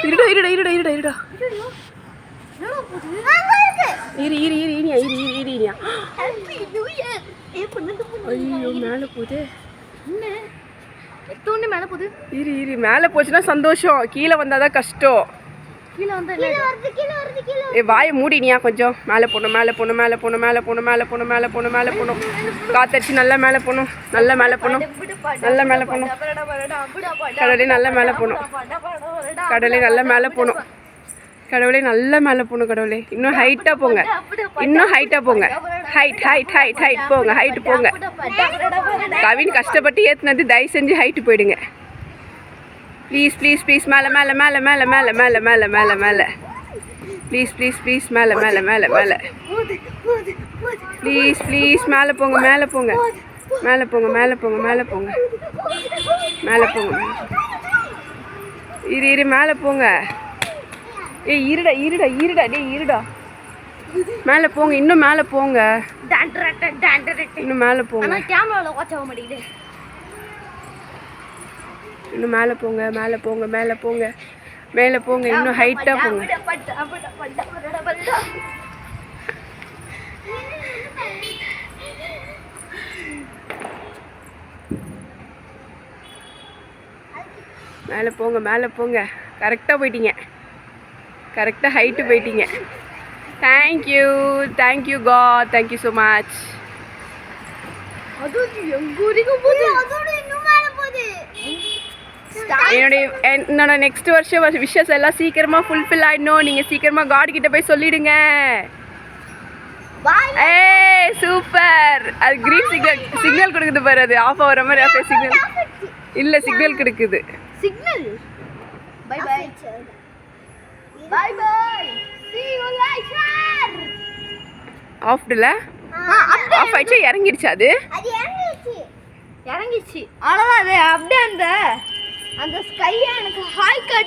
இருடா இருடா இருடா இருடா இருடா ஐயோ மேலே போகுது. இரு மேலே போச்சுன்னா சந்தோஷம், கீழே வந்தாதான் கஷ்டம். வாயை மூடினியா கொஞ்சம். மேலே போகணும் மேலே போகணும் மேலே போகணும் மேலே போகணும் மேலே போகணும் மேலே போகணும் மேலே போகணும். காத்தடிச்சு நல்லா மேலே போகணும், நல்லா மேலே போகணும், நல்லா மேலே போகணும். கடவுளே நல்லா மேலே போகணும், கடவுளே நல்லா மேலே போகணும், கடவுளே நல்லா மேலே போகணும். கடவுளே இன்னும் ஹைட்டாக போங்க, இன்னும் ஹைட்டாக போங்க. ஹைட் ஹைட் ஹைட் ஹைட் போங்க, ஹைட்டு போங்க. கவின் கஷ்டப்பட்டு ஏற்றுனது, தயவு செஞ்சு ஹைட்டு போயிடுங்க ப்ளீஸ் ப்ளீஸ் ப்ளீஸ். மேலே மேலே மேலே மேலே மேலே மேலே மேலே மேலே மேலே ப்ளீஸ் ப்ளீஸ் ப்ளீஸ். மேலே மேலே மேலே மேலே ப்ளீஸ் ப்ளீஸ். மேலே போங்க மேலே போங்க மேலே போங்க மேலே போங்க மேலே போங்க மேலே போங்க. இரு மேலே போங்க. ஏய் இருடா இருடா இருடா டேய் இருடா. மேலே போங்க, இன்னும் மேலே போங்க, இன்னும் மேலே போங்க, இன்னும் மேலே போங்க மேலே போங்க மேலே போங்க மேலே போங்க, இன்னும் ஹைட்டாக போங்க. மேலே போங்க மேலே போங்க. கரெக்டாக போயிட்டீங்க, கரெக்டாக ஹைட்டு போயிட்டீங்க. Thank you thank you god, thank you so much. என்னோட நெக்ஸ்ட் வருஷம் விஷஸ் எல்லாம் சீக்கிரமாக ஃபுல்ஃபில் ஆகிடணும். நீங்கள் சீக்கிரமாக காட் கிட்ட போய் சொல்லிடுங்க. ஏய் சூப்பர். அது க்ரீன் சிக்னல் கொடுக்குது பாரு, அது ஆஃப் ஆகிற மாதிரி ஆஃப் சிக்னல் இல்லை, சிக்னல் கொடுக்குது. Signal bye bye bye bye. see you later. ஆஃப்ல ஆஃப் ஆயிடுச்சு, இறங்கிடுச்சு. அது இறங்கிடுச்சு அவ்வளோதான். அது அப்படியே அந்த ஸ்கையை எனக்கு ஹாய் காட்டு.